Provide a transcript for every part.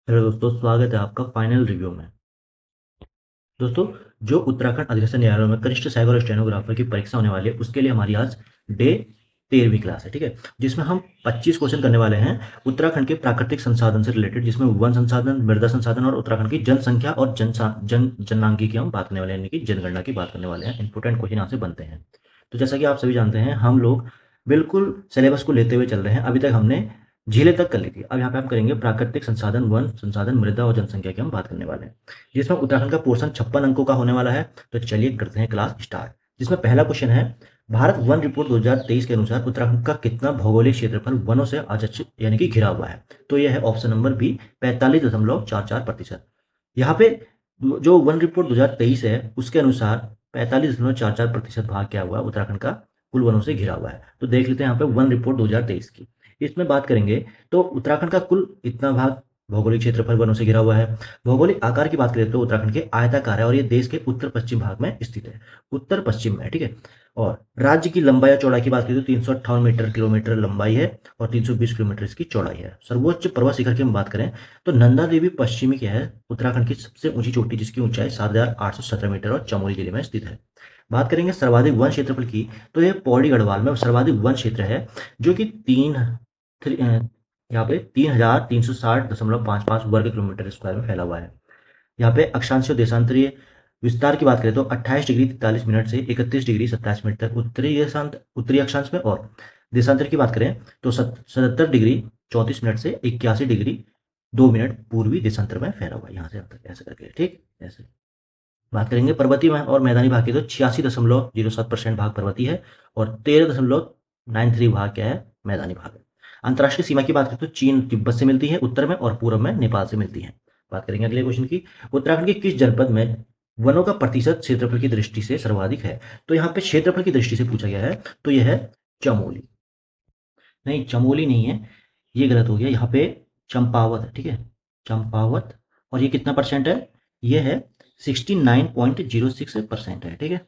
Hello दोस्तों, स्वागत है आपका फाइनल रिव्यू में। दोस्तों, जो उत्तराखंड अधिवेशन न्यायालय में कनिष्ठ सहायक और स्टेनोग्राफर की परीक्षा होने वाली है, उसके लिए हमारी आज डे 13वीं क्लास है। ठीक है, जिसमें हम 25 क्वेश्चन करने वाले हैं उत्तराखंड के प्राकृतिक संसाधन से रिलेटेड, जिसमें वन संसाधन, मृदा संसाधन और उत्तराखंड की जनसंख्या और जनांगी की हम बात करने वाले हैं, यानी कि जनगणना की बात करने वाले हैं। इंपोर्टेंट क्वेश्चन यहाँ से बनते हैं। तो जैसा कि आप सभी जानते हैं, हम लोग बिल्कुल सिलेबस को लेते हुए चल रहे हैं। अभी तक हमने झीलें तक कर ली थी। अब यहाँ पे हम करेंगे प्राकृतिक संसाधन, वन संसाधन, मृदा और जनसंख्या की हम बात करने वाले हैं, जिसमें उत्तराखंड का पोर्शन 56 अंकों का होने वाला है। तो चलिए करते हैं क्लास स्टार्ट। जिसमें पहला क्वेश्चन है, भारत वन रिपोर्ट 2023 के अनुसार उत्तराखंड का कितना भौगोलिक क्षेत्रफल वनों से आच्छादित यानी कि घिरा हुआ है? तो यह है ऑप्शन नंबर बी, 45.44%। यहाँ पे जो वन रिपोर्ट 2023 है, उसके अनुसार 45.44% भाग क्या हुआ है उत्तराखंड का कुल वनों से घिरा हुआ है। तो देख लेते हैं यहाँ पे वन रिपोर्ट 2023 की। इसमें बात करेंगे तो उत्तराखंड का कुल इतना भाग भौगोलिक क्षेत्रफल वनों से घिरा हुआ है। भौगोलिक आकार की बात करें तो उत्तराखंड के आयताकार है और ये देश के उत्तर पश्चिम भाग में स्थित है, उत्तर पश्चिम में। ठीक है, और राज्य की लंबाई और चौड़ाई की बात करें तो 358 मीटर किलोमीटर लंबाई है और 320 किलोमीटर इसकी चौड़ाई है। सर्वोच्च पर्वत शिखर की हम बात करें तो नंदा देवी पश्चिमी क्या है, उत्तराखंड की सबसे ऊंची चोटी, जिसकी ऊंचाई 7,817 मीटर और चमोली जिले में स्थित है। बात करेंगे सर्वाधिक वन क्षेत्रफल की, तो यह पौड़ी गढ़वाल में सर्वाधिक वन क्षेत्र है, जो कि यहाँ पे 3,360.55 वर्ग किलोमीटर स्क्वायर में फैला हुआ है। यहाँ पे अक्षांश और देशांतरीय विस्तार की बात करें तो 28 डिग्री 43 मिनट से 31 डिग्री 27 मिनट तक उत्तरी अक्षांश में, और देशांतर की बात करें तो 77 डिग्री 34 मिनट से 81 डिग्री 2 मिनट पूर्वी देशांतर में फैला हुआ है। यहाँ से अब तक ऐसे करके, ठीक ऐसे। बात करेंगे पर्वतीय और मैदानी भाग की, तो 86.07% भाग पर्वतीय है और 13.93 भाग क्या है, मैदानी भाग है। अंतर्राष्ट्रीय सीमा की बात करें तो चीन तिब्बत से मिलती है उत्तर में, और पूर्व में नेपाल से मिलती है। बात करेंगे अगले क्वेश्चन की, उत्तराखंड के किस जनपद में वनों का प्रतिशत क्षेत्रफल की दृष्टि से सर्वाधिक है? तो यहाँ पे क्षेत्रफल की दृष्टि से पूछा गया है, तो यह है चमोली। नहीं, चमोली नहीं है, ये गलत हो गया। यहाँ पे चंपावत है। ठीक है, चंपावत। और ये कितना परसेंट है? ये है 69.06% है। ठीक है,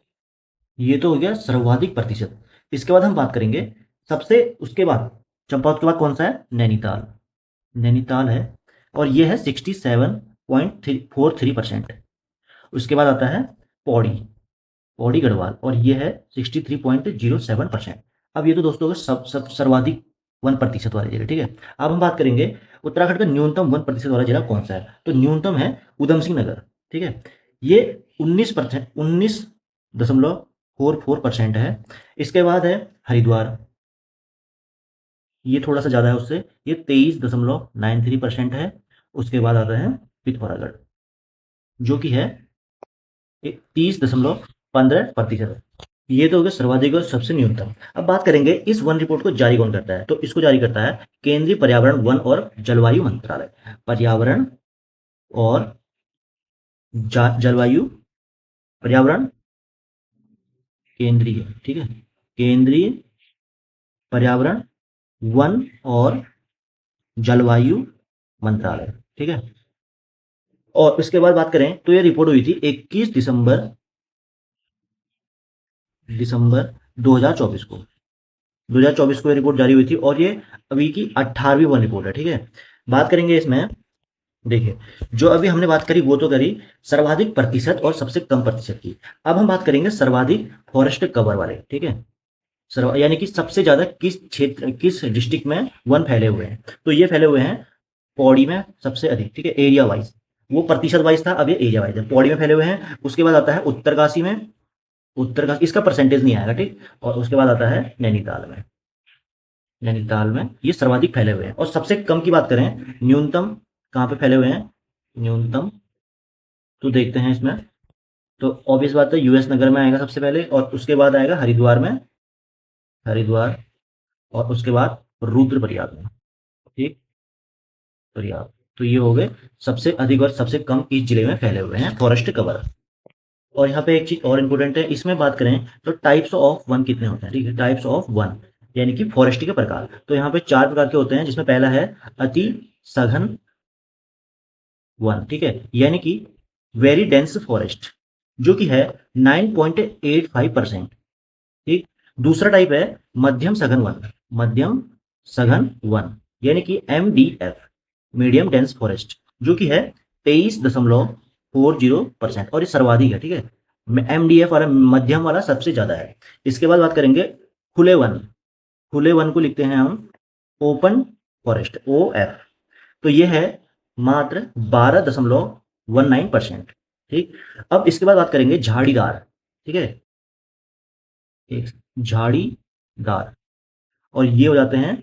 ये तो हो गया सर्वाधिक प्रतिशत। इसके बाद हम बात करेंगे सबसे, उसके बाद चंपावत के बाद कौन सा है? नैनीताल। नैनीताल है और ये है 67.43%। उसके बाद आता है पौड़ी, पौड़ी गढ़वाल, और ये है 63.07%। अब ये तो दोस्तों सब सब सर्वाधिक 1% वाले जिले। ठीक है, अब हम बात करेंगे उत्तराखंड का न्यूनतम 1% वाला जिला कौन सा है? तो न्यूनतम है उधम सिंह नगर। ठीक है, ये 19%, 19.44% है। इसके बाद है हरिद्वार, ये थोड़ा सा ज़्यादा है उससे, ये 23.93% है। उसके बाद आता है पिथौरागढ़, जो कि है 30.15%। ये तो हो गया सर्वाधिक और सबसे न्यूनतम। अब बात करेंगे इस वन रिपोर्ट को जारी कौन करता है? तो इसको जारी करता है केंद्रीय पर्यावरण, वन और जलवायु मंत्रालय। पर्यावरण और जलवायु, पर्यावरण केंद्रीय, ठीक है, केंद्रीय पर्यावरण, वन और जलवायु मंत्रालय। ठीक है, और उसके बाद बात करें तो ये रिपोर्ट हुई थी 21 दिसंबर दिसंबर 2024 को। 2024 को ये रिपोर्ट जारी हुई थी और ये अभी की 18वीं वन रिपोर्ट है। ठीक है, बात करेंगे इसमें, देखिए, जो अभी हमने बात करी वो तो करी सर्वाधिक प्रतिशत और सबसे कम प्रतिशत की। अब हम बात करेंगे सर्वाधिक फॉरेस्ट कवर वाले। ठीक है, यानी कि सबसे ज्यादा किस क्षेत्र, किस डिस्ट्रिक्ट में वन फैले हुए हैं? तो ये फैले हुए हैं पौड़ी में सबसे अधिक। ठीक है, एरिया वाइज, वो प्रतिशत वाइज था, अब ये एरिया वाइज है। पौड़ी में फैले हुए हैं। उसके बाद आता है उत्तरकाशी में, उत्तरकाशी इसका परसेंटेज नहीं आएगा, ठीक। और उसके बाद आता है नैनीताल में, नैनीताल में ये सर्वाधिक फैले हुए हैं। और सबसे कम की बात करें, न्यूनतम कहाँ पे फैले हुए हैं? न्यूनतम तो देखते हैं इसमें, तो ऑब्वियस बात है यूएस नगर में आएगा सबसे पहले, और उसके बाद आएगा हरिद्वार में, हरिद्वार, और उसके बाद रुद्रप्रयाग में, ठीक, प्रयाग। तो ये हो गए सबसे अधिक और सबसे कम इस जिले में फैले हुए हैं फॉरेस्ट कवर। और यहाँ पे एक चीज और इम्पोर्टेंट है, इसमें बात करें तो टाइप्स ऑफ वन कितने होते हैं? ठीक है, टाइप्स ऑफ वन यानी कि फॉरेस्ट्री के प्रकार। तो यहाँ पे 4 प्रकार के होते हैं, जिसमें पहला है अति सघन वन। ठीक है, यानी कि वेरी डेंस फॉरेस्ट, जो कि है 9.85%। ठीक, दूसरा टाइप है मध्यम सघन वन, मध्यम सघन वन, यानी कि MDF, मीडियम डेंस फॉरेस्ट, जो कि है 23.40%, और ये सर्वाधिक है, ठीक है। MDF वाला मध्यम वाला सबसे ज्यादा है। इसके बाद बात करेंगे खुले वन। खुले वन को लिखते हैं हम ओपन फॉरेस्ट, OF। तो ये है मात्र 12.19%, ठीक। अब इसके बाद बात करेंगे झाड़ीदार, ठीक है, एक झाड़ीदार, और ये हो जाते हैं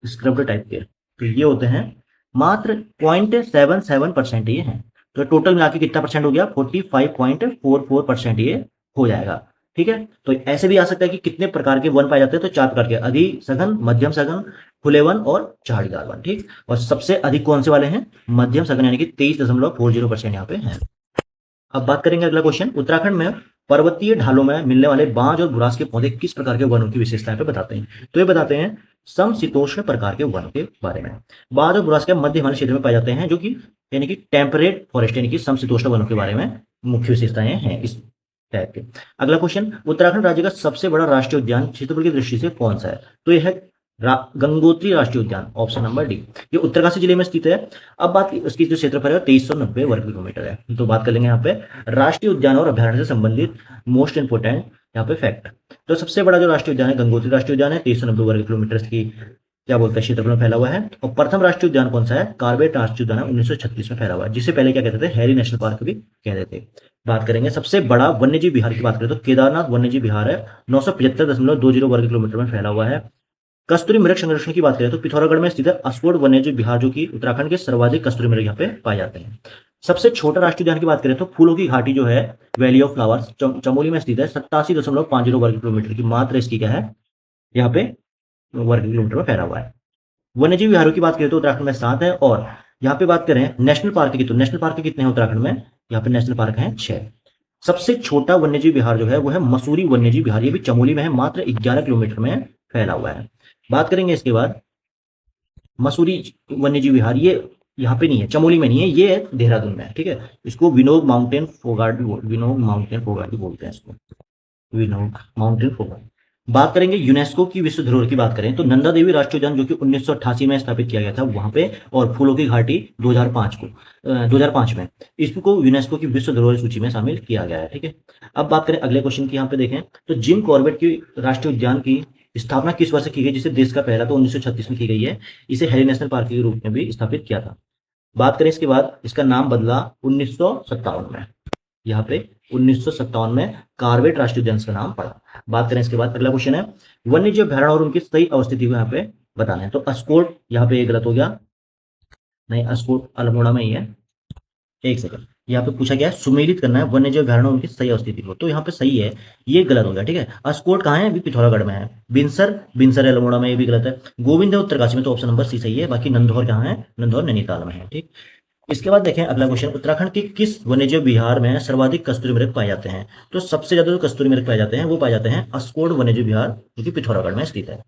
स्क्रब्ड टाइप के। तो ये होते हैं मात्र 0.77% ये हैं। तो टोटल मिला के कितना परसेंट हो गया, 45.44% ये हो जाएगा, ठीक है। तो ऐसे भी आ सकता है कि कितने प्रकार के वन पाए जाते हैं, तो 4 प्रकार के, अधि सघन, मध्यम सघन, खुले वन और झाड़ीदार वन, ठीक। और सबसे अधिक कौन से वाले हैं, मध्यम सघन, यानी कि 23.40% यहाँ पे है। अब बात करेंगे अगला क्वेश्चन, उत्तराखंड में पर्वतीय ढालों में मिलने वाले बांज और बुरास के पौधे किस प्रकार के वनों की विशेषताएं पे बताते हैं। तो ये बताते हैं समशीतोष्ण प्रकार के वन के बारे में। बांज और बुरास के मध्य हिमालय क्षेत्र में पाए जाते हैं, जो कि यानी कि टेम्परेट फॉरेस्ट, यानी कि समशीतोष्ण वनों के बारे में मुख्य विशेषताएं हैं इस टाइप के। अगला क्वेश्चन, उत्तराखंड राज्य का सबसे बड़ा राष्ट्रीय उद्यान क्षेत्रफल की दृष्टि से कौन सा है। तो यह है गंगोत्री राष्ट्रीय उद्यान, ऑप्शन नंबर डी। ये उत्तरकाशी जिले में स्थित है। अब बात उसकी जो क्षेत्रफल है 2390 वर्ग किलोमीटर है। तो बात कर लेंगे यहाँ पे राष्ट्रीय उद्यान और अभ्यारण्य से संबंधित मोस्ट इंपोर्टेंट यहाँ पे फैक्ट। तो सबसे बड़ा जो राष्ट्रीय उद्यान है गंगोत्री राष्ट्रीय उद्यान है, 2390 वर्ग किलोमीटर की क्या बोलते हैं क्षेत्रफल में फैला हुआ है। और प्रथम राष्ट्रीय उद्यान कौन सा है, कार्बेट राष्ट्रीय उद्यान है, 1936 में फैला हुआ है, जिसे पहले क्या कहते थे, हैरी नेशनल पार्क भी कहते थे। बात करेंगे सबसे बड़ा वन्यजीव विहार की बात करें तो केदारनाथ वन्यजीव विहार है, 975.20 वर्ग किलोमीटर में फैला हुआ है। कस्तूरी मृग संरक्षण की बात करें तो पिथौरागढ़ में स्थित है अस्कोड वन्यजीव विहार, जो कि उत्तराखंड के सर्वाधिक कस्तूरी मृग यहाँ पे पाए जाते हैं। सबसे छोटा राष्ट्रीय उद्यान की बात करें तो फूलों की घाटी जो है वैली ऑफ फ्लावर्स चमोली में स्थित है, 87.50 वर्ग किलोमीटर की मात्र इसकी क्या है यहाँ पे वर्ग किलोमीटर में फैला हुआ है। वन्यजीव विहारों की बात करें तो उत्तराखंड में 7 है। और यहाँ पे बात करें नेशनल पार्क की, तो नेशनल पार्क कितने हैं उत्तराखंड में, यहाँ पे नेशनल पार्क है 6। सबसे छोटा वन्यजीव विहार जो है वो है मसूरी वन्यजीव विहार, ये भी चमोली में है, मात्र 11 किलोमीटर में फैला हुआ है। बात करेंगे इसके बाद मसूरी वन्यजीव विहार, ये यहाँ पे नहीं है, चमोली में नहीं है, ये देहरादून में है, ठीक है। इसको विनोग माउंटेन फोगाट भी बोलते हैं इसको, विनोग माउंटेन फोगाट। बात करेंगे यूनेस्को की विश्व धरोहर की बात करें तो नंदा देवी राष्ट्रीय उद्यान, जो कि 1988 में स्थापित किया गया था वहां पे, और फूलों की घाटी 2005 में इसको यूनेस्को की विश्व धरोहर सूची में शामिल किया गया है, ठीक है। अब बात करें अगले क्वेश्चन की, यहाँ पे देखें तो जिम कॉर्बेट की राष्ट्रीय उद्यान की स्थापना किस वर्ष की गई, जिसे देश का पहला, तो 1936 में की गई है। इसे हैरी नेशनल पार्क के रूप में भी स्थापित किया था। बात करें इसके बाद इसका नाम बदला 1957 में, यहाँ पे 1957 में कार्बेट राष्ट्रीय उद्यान का नाम पड़ा। बात करें इसके बाद अगला क्वेश्चन है वन्यजीव अभ्यारण्य और उनकी सही अवस्थिति को यहाँ पे बताना है। तो अस्कोट यहाँ पे गलत हो गया, नहीं अस्कोट अल्मोड़ा में ही है, एक सेकंड, यहाँ पे पूछा गया है सुमेलित करना है वन्यजीव अभ्यारण्य उनकी सही अवस्थिति को, तो यहाँ पे सही है, ये गलत हो गया, ठीक है। अस्कोट कहाँ है, अभी पिथौरागढ़ में है। बिनसर अल्मोड़ा में, ये भी गलत है। गोविंद है उत्तरकाशी में, तो ऑप्शन नंबर सी सही है। बाकी नंदौर कहाँ है, नंदौर नैनीताल में है, ठीक। इसके बाद देखें अगला क्वेश्चन, उत्तराखंड के किस वन्यजीव विहार में सर्वाधिक कस्तूरी मृग पाए जाते हैं। तो सबसे ज्यादा जो कस्तूरी मृग पाए जाते हैं वो पाए जाते हैं अस्कोड वन्यजीव विहार, जो कि पिथौरागढ़ में स्थित है।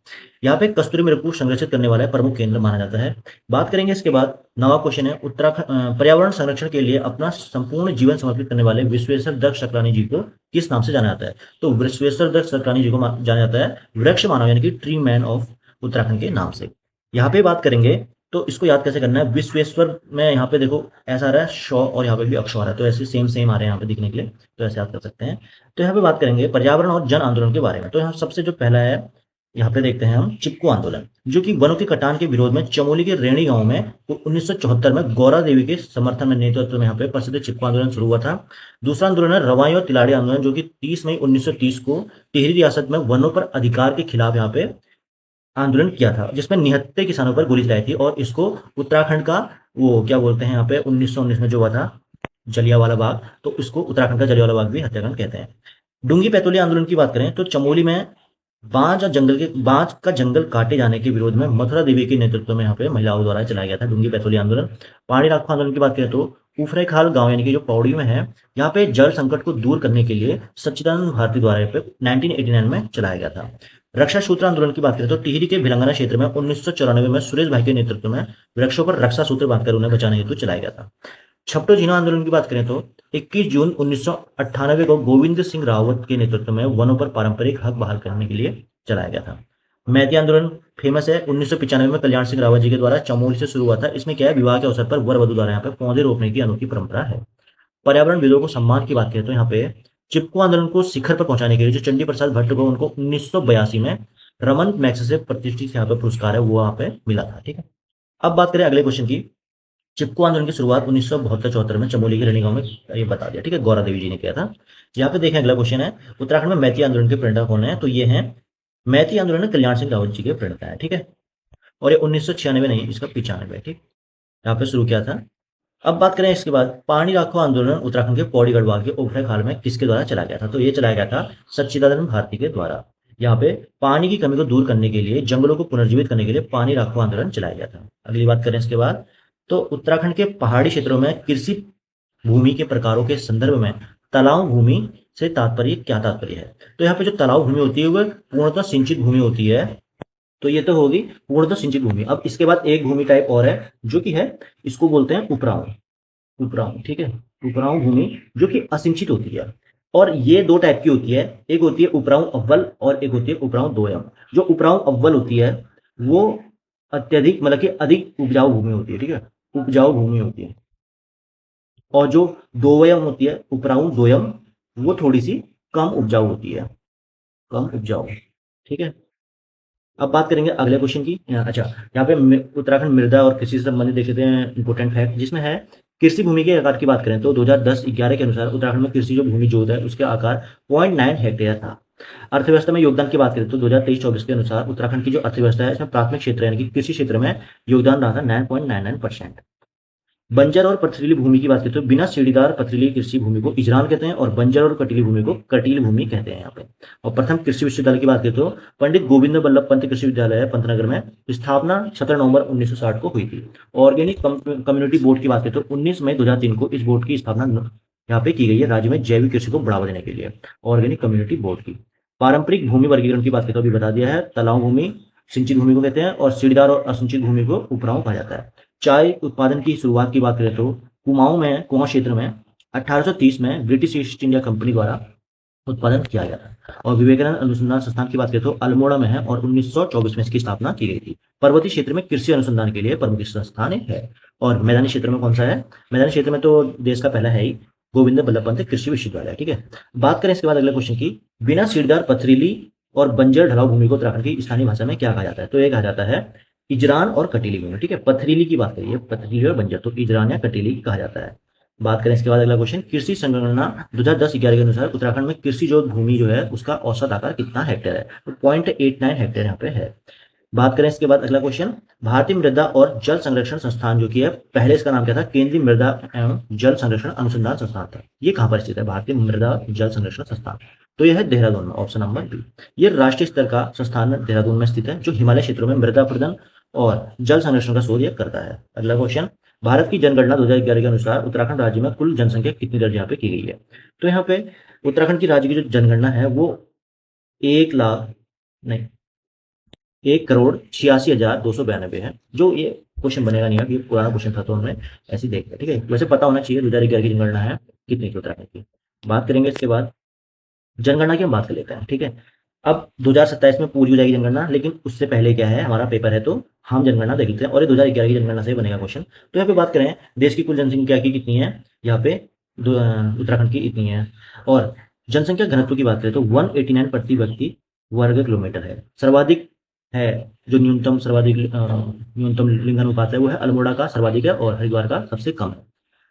यहाँ पे कस्तूरी मृग को संरक्षित करने वाला प्रमुख केंद्र माना जाता है। बात करेंगे इसके बाद नवा क्वेश्चन है, उत्तराखंड पर्यावरण संरक्षण के लिए अपना संपूर्ण जीवन समर्पित करने वाले विश्वेश्वर दत्त सक्रानी जी को किस नाम से जाना जाता है। तो विश्वेश्वर दत्त सक्रानी जी को जाना जाता है वृक्ष मानव, यानी कि ट्री मैन ऑफ उत्तराखंड के नाम से। यहाँ पे बात करेंगे तो इसको याद कैसे करना है, विश्वेश्वर में यहाँ पे देखो ऐसा आ रहा है शौ, और यहाँ पे भी अक्षर है, तो ऐसे सेम आ रहे हैं यहाँ पे दिखने के लिए, तो ऐसे याद कर सकते हैं। तो यहाँ पे बात करेंगे पर्यावरण और जन आंदोलन के बारे में। तो यहाँ सबसे जो पहला है यहाँ पे देखते हैं हम चिपको आंदोलन, जो कि वनों के कटान के विरोध में चमोली के रेणी गांव में 1974 में गौरा देवी के समर्थन में नेतृत्व में यहाँ पे प्रसिद्ध चिपको आंदोलन शुरू हुआ था। दूसरा आंदोलन है रवाई और तिलाड़ी आंदोलन, जो कि 30 मई 1930 को टिहरी रियासत में वनों पर अधिकार के खिलाफ यहाँ पे आंदोलन किया था, जिसमें निहत्थे किसानों पर गोली चलाई थी। और इसको उत्तराखंड का वो क्या बोलते हैं यहाँ पे 1919 में जो हुआ था जलियांवाला बाग, तो इसको उत्तराखंड का जलियांवाला बाग भी हत्याकांड कहते हैं। डूंगी पैतोली आंदोलन की बात करें तो चमोली में बांज का जंगल काटे जाने के विरोध में मथुरा देवी के नेतृत्व में यहाँ पे महिलाओं द्वारा चलाया गया था डूंगी पैतोली आंदोलन। पहाड़ी राखो आंदोलन की बात करें तो उफरैखाल गांव, यानी कि जो पौड़ी में है, यहाँ पे जल संकट को दूर करने के लिए सच्चिदानंद भारती द्वारा 1989 में चलाया गया था। रक्षा सूत्र आंदोलन की बात करें तो टिहरी के भिलंगना क्षेत्र में 1994 में सुरेश भाई के नेतृत्व में वृक्षों पर रक्षा सूत्र बांधकर उन्हें बचाने हेतु चलाया गया था। छपटो झीना आंदोलन की बात करें तो 21 जून 1998 को गोविंद सिंह रावत के नेतृत्व में वनों पर पारंपरिक हक बहाल करने के लिए चलाया गया था। मैती आंदोलन फेमस है। 1995 में कल्याण सिंह रावत जी के द्वारा चमोली से शुरू हुआ था। इसमें क्या है, विवाह के अवसर पर वर वधु द्वारा यहाँ पे पौधे रोपने की अनोखी परंपरा है। पर्यावरण विदों को सम्मान की बात करें तो यहाँ पे चिपको आंदोलन को शिखर पर पहुंचाने के लिए जो चंडी प्रसाद भट्ट को उनको 1982 में रमन मैग्सेसे से प्रतिष्ठित यहाँ पे पुरस्कार है वो यहाँ पे मिला था। ठीक है, अब बात करें अगले क्वेश्चन की। चिपको आंदोलन की शुरुआत 1972-74 में चमोली के रणी गांव में, ये बता दिया। ठीक है, गौरा देवी जी ने किया था। यहाँ पे देखें अगला क्वेश्चन है, उत्तराखंड में मैती आंदोलन के प्रणेता कौन है? तो ये है मैती आंदोलन कल्याण सिंह रावत जी के प्रणेता है। ठीक है, और ये 1996 नहीं, इसका 95, ठीक, यहाँ पे शुरू किया था। अब बात करें इसके बाद, पानी राखो आंदोलन उत्तराखंड के पौड़ी गढ़वाल के ओखरे खाल में किसके द्वारा चला गया था? तो ये चलाया गया था सच्चिदानंद भारती के द्वारा। यहाँ पे पानी की कमी को दूर करने के लिए, जंगलों को पुनर्जीवित करने के लिए पानी राखो आंदोलन चलाया गया था। अगली बात करें इसके बाद, तो उत्तराखंड के पहाड़ी क्षेत्रों में कृषि भूमि के प्रकारों के संदर्भ में तालाब भूमि से तात्पर्य क्या तात्पर्य है? तो यहाँ पे जो तालाब भूमि होती है वह पूर्णतः सिंचित भूमि होती है। तो ये तो होगी पूर्णतः सिंचित भूमि। अब इसके बाद एक भूमि टाइप और है जो कि है, इसको बोलते हैं उपराऊ। उपराऊ, ठीक है, उपराऊ भूमि जो कि असिंचित होती है। और ये दो टाइप की होती है, एक होती है उपराऊ अव्वल और एक होती है उपराऊ दोयम। जो उपराऊ अव्वल होती है वो अत्यधिक, मतलब कि अधिक उपजाऊ भूमि होती है। ठीक है, उपजाऊ भूमि होती है। और जो दोयम होती है, उपराऊ दोयम, वो थोड़ी सी कम उपजाऊ होती है, कम उपजाऊ। ठीक है, अब बात करेंगे अगले क्वेश्चन की। अच्छा, यहाँ पे उत्तराखंड मृदा और कृषि से संबंधित देख लेते हैं इंपोर्टेंट फैक्ट, जिसमें है कृषि भूमि के आकार की बात करें तो 2010-11 के अनुसार उत्तराखंड में कृषि जो भूमि जोत है उसके आकार 0.9 हेक्टेयर था। अर्थव्यवस्था में योगदान की बात करें तो 2023-24 के अनुसार उत्तराखंड की जो अर्थव्यवस्था है इसमें प्राथमिक क्षेत्र यानी कि कृषि क्षेत्र में योगदान रहा था 9.99%। बंजर और पथरीली भूमि की बात करें तो बिना सीढ़ीदार पथरीली कृषि भूमि को इजरान कहते हैं और बंजर और कटीली भूमि को कटील भूमि कहते हैं यहाँ पे। और प्रथम कृषि विश्वविद्यालय की बात करें तो पंडित गोविंद बल्लभ पंत कृषि विद्यालय पंतनगर में स्थापना 17 नवंबर 1960 को हुई थी। ऑर्गेनिक कम्युनिटी बोर्ड की बात करें तो 19 मई 2003 को इस बोर्ड की स्थापना यहाँ पे की गई है राज्य में जैविक कृषि को बढ़ावा देने के लिए, ऑर्गेनिक कम्युनिटी बोर्ड की। पारंपरिक भूमि वर्गीकरण की बात करें तो अभी बता दिया है, तालाब भूमि सिंचित भूमि को कहते हैं और सीढ़ीदार और असिंचित भूमि को उपराऊ कहा जाता है। चाय उत्पादन की शुरुआत की बात करें तो कुमाऊं क्षेत्र में 1830 में ब्रिटिश ईस्ट इंडिया कंपनी द्वारा उत्पादन किया गया था। और विवेकानंद अनुसंधान संस्थान की बात करें तो अल्मोड़ा में है और 1924 में इसकी स्थापना की गई थी। पर्वतीय क्षेत्र में कृषि अनुसंधान के लिए प्रमुख संस्थान है। और मैदानी क्षेत्र में कौन सा है? मैदानी क्षेत्र में तो देश का पहला है ही गोविंद बल्लभ पंत कृषि विश्वविद्यालय। ठीक है, बात करें इसके बाद अगले क्वेश्चन की, बिना सीढ़ीदार पथरीली और बंजर ढलाऊ भूमि को उत्तराखंड की स्थानीय भाषा में क्या कहा जाता है? तो ये कहा जाता है इजरान और कटीली भूमि। ठीक है, पथरीली की बात करिए, पथरीली और बंजर, तो इजरान या कटीली कहा जाता है। बात करें इसके बाद अगला क्वेश्चन, कृषि संगणना 2010-11 के अनुसार उत्तराखंड में कृषि जो भूमि जो है उसका औसत आकार कितना हेक्टेयर है? तो 0.89 हेक्टेयर यहाँ पे है। बात करें इसके बाद अगला क्वेश्चन, भारतीय मृदा और जल संरक्षण संस्थान जो कि है, पहले इसका नाम क्या था? केंद्रीय मृदा एवं जल संरक्षण अनुसंधान संस्थान था। ये कहाँ पर स्थित है? भारतीय मृदा जल संरक्षण संस्थान, तो यह है देहरादून में, ऑप्शन नंबर बी। ये राष्ट्रीय स्तर का संस्थान देहरादून में स्थित है जो हिमालय क्षेत्रों में मृदा प्रदन और जल संरक्षण का शोध करता है। अगला क्वेश्चन, भारत की जनगणना 2011 के अनुसार उत्तराखंड राज्य में कुल जनसंख्या कितनी दर्ज यहाँ पे की गई है? तो यहाँ पे उत्तराखंड की राज्य की जो जनगणना है वो 1,86,292 है। जो ये क्वेश्चन बनेगा नहीं है, ये पुराना क्वेश्चन था तो हमने ऐसे ही देख लिया। ठीक है, वैसे पता होना चाहिए 2011 की जनगणना है कितनी थी उत्तराखंड की। बात करेंगे इसके बाद जनगणना की हम बात कर लेते हैं। ठीक है, अब 2027 में पूरी हो जाएगी जनगणना, लेकिन उससे पहले क्या है, हमारा पेपर है तो हम जनगणना देख लेते हैं और ये 2011 की जनगणना से बनेगा क्वेश्चन। तो यहाँ पे बात करें देश की कुल जनसंख्या की कितनी है, यहाँ पे उत्तराखंड की इतनी है। और जनसंख्या घनत्व की बात करें तो 189 प्रति व्यक्ति वर्ग किलोमीटर है। सर्वाधिक है जो न्यूनतम लिंगानुपात है वो है अल्मोड़ा का सर्वाधिक है और हरिद्वार का सबसे कम है।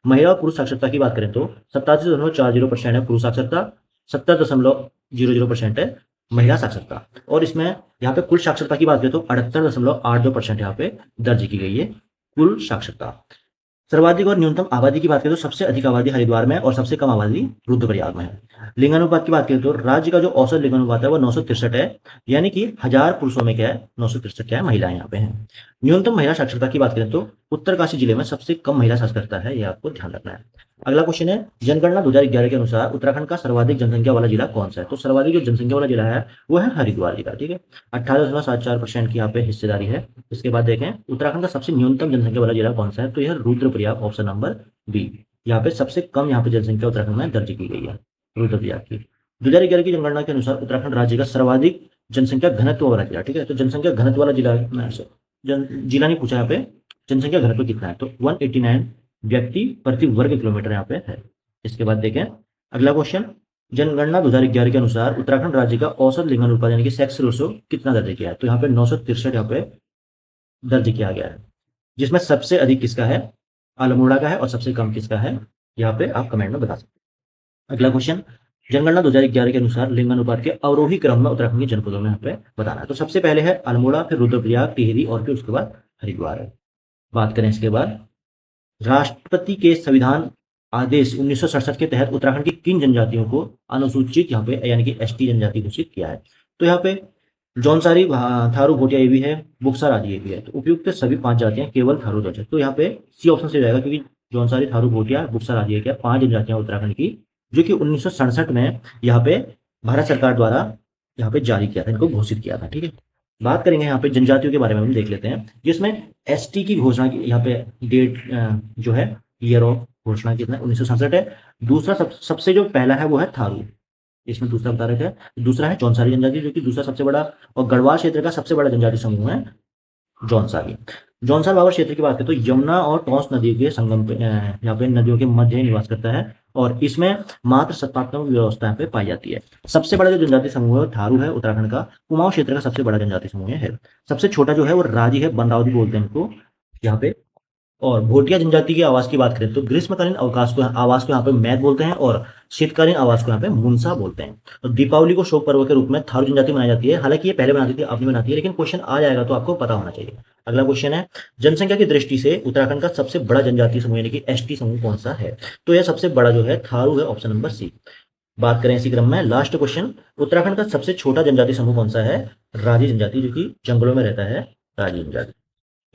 महिला और पुरुष साक्षरता की बात करें तो 87.40% है पुरुष साक्षरता, 70.00% है महिला साक्षरता। और इसमें यहाँ पे कुल साक्षरता की बात करें तो 78.82% यहाँ पे दर्ज की गई है कुल साक्षरता। सर्वाधिक और न्यूनतम आबादी की बात करें तो सबसे अधिक आबादी हरिद्वार में और सबसे कम आबादी रुद्रप्रयाग में है। लिंगानुपात की बात करें तो राज्य का जो औसत लिंगानुपात है वो 963 है, यानी कि 1000 पुरुषों में क्या है 963 क्या है महिलाएं यहाँ पे हैं। न्यूनतम महिला साक्षरता की बात करें तो उत्तरकाशी जिले में सबसे कम महिला साक्षरता है, ये आपको ध्यान रखना है। अगला क्वेश्चन है, जनगणना 2011 के अनुसार उत्तराखंड का सर्वाधिक जनसंख्या वाला जिला कौन सा है? तो सर्वाधिक जो जनसंख्या वाला जिला है वो है हरिद्वार जिला। ठीक है, 18.74% की यहाँ पे हिस्सेदारी है। इसके बाद देखें उत्तराखंड का सबसे न्यूनतम जनसंख्या वाला जिला कौन सा है? तो यह रुद्रप्रयाग, ऑप्शन नंबर बी। यहाँ पे सबसे कम यहाँ पे जनसंख्या उत्तराखंड में दर्ज की गई है रुद्रप्रयाग की। 2011 की जनगणना के अनुसार उत्तराखंड राज्य का सर्वाधिक जनसंख्या घनत्व वाला जिला, ठीक है। तो जनसंख्या घनत्व वाला जिला, जिला नहीं पूछा यहाँ पे, जनसंख्या घनत्व कितना है, तो 189 व्यक्ति प्रति वर्ग किलोमीटर यहाँ पे है। इसके बाद देखें अगला क्वेश्चन, जनगणना 2011 के अनुसार उत्तराखंड राज्य का औसत लिंगानुपात यानी कि सेक्स रेशो कितना दर्ज किया है, तो यहाँ पे 963 यहाँ पे दर्ज किया गया है, जिसमें सबसे अधिक किसका है, अल्मोड़ा का है, और सबसे कम किसका है, यहाँ पे आप कमेंट में बता सकते हैं। अगला क्वेश्चन, जनगणना 2011 के अनुसार लिंगानुपात के अवरोही क्रम में उत्तराखंड के जनपदों में यहाँ पे बताना है। तो सबसे पहले है अल्मोड़ा, फिर रुद्रप्रयाग, टिहरी, और फिर उसके बाद हरिद्वार है। बात करें इसके बाद, राष्ट्रपति के संविधान आदेश 1967 के तहत उत्तराखंड की किन जनजातियों को अनुसूचित यहाँ पे यानी कि एसटी जनजाति घोषित किया है, तो यहाँ पे जौनसारी, थारू, भोटिया ये भी है, बुक्सा आदि ये भी है। तो उपयुक्त सभी 5 जातियां केवल थारू ध्वज है, तो यहाँ पे सी ऑप्शन से जाएगा, क्योंकि जौनसारी, थारू, भोटिया, बुक्सा आदि क्या 5 जनजातियां उत्तराखंड की, जो कि 1967 में यहाँ पे भारत सरकार द्वारा यहाँ पे जारी किया था, इनको घोषित किया था, ठीक है। बात करेंगे यहाँ पे जनजातियों के बारे में हम देख लेते हैं, जिसमें एसटी की घोषणा की यहाँ पे डेट जो है, ईयर ऑफ घोषणा कितना 1967 है। दूसरा सबसे जो पहला है वो है थारू, इसमें दूसरा बता रहे थे। दूसरा है जौनसारी जनजाति, जो कि दूसरा सबसे बड़ा, और गढ़वाल क्षेत्र का सबसे बड़ा जनजाति समूह है जौनसारी। जौनसार बाबर क्षेत्र की बात करें तो यमुना और टॉस नदी के संगम पे, यहाँ पे नदियों के मध्य निवास करता है, और इसमें मात्र 57 व्यवस्था यहाँ पे पाई जाती है। सबसे बड़ा जो जनजाति समूह है थारू है, उत्तराखंड का कुमाऊं क्षेत्र का सबसे बड़ा जनजाति समूह है। सबसे छोटा जो है वो राजी है, बनरावती बोलते हैं इनको यहाँ पे। और भोटिया जनजाति के आवास की बात करें तो ग्रीष्मकालीन अवकाश को आवास को यहाँ पे मैद बोलते हैं, और शीतकालीन आवास को यहाँ पे मुनसा बोलते हैं। तो दीपावली को शोक पर्व के रूप में थारू जनजाति मनाई जाती है, हालांकि ये पहले बनाती थी, अब नहीं बनाती है, लेकिन क्वेश्चन आ जाएगा तो आपको पता होना चाहिए। अगला क्वेश्चन है, जनसंख्या की दृष्टि से उत्तराखंड का सबसे बड़ा जनजातीय समूह यानी कि एसटी समूह कौन सा है, तो यह सबसे बड़ा जो है थारू है, ऑप्शन नंबर सी। बात करें इसी क्रम में लास्ट क्वेश्चन, उत्तराखंड का सबसे छोटा जनजातीय समूह कौन सा है, राजी जनजाति, जो कि जंगलों में रहता है, राजी जनजाति।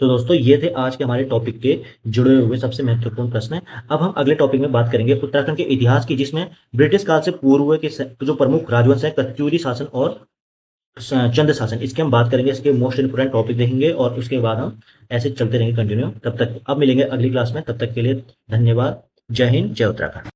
तो दोस्तों ये थे आज के हमारे टॉपिक के जुड़े हुए सबसे महत्वपूर्ण प्रश्न। अब हम अगले टॉपिक में बात करेंगे उत्तराखंड के इतिहास की, जिसमें ब्रिटिश काल से पूर्व के जो प्रमुख राजवंश है, कत्यूरी शासन और चंद शासन, इसके हम बात करेंगे, इसके मोस्ट इंपोर्टेंट टॉपिक देखेंगे, और उसके बाद हम ऐसे चलते रहेंगे कंटिन्यू। तब तक अब मिलेंगे अगली क्लास में, तब तक के लिए धन्यवाद। जय हिंद, जय उत्तराखंड।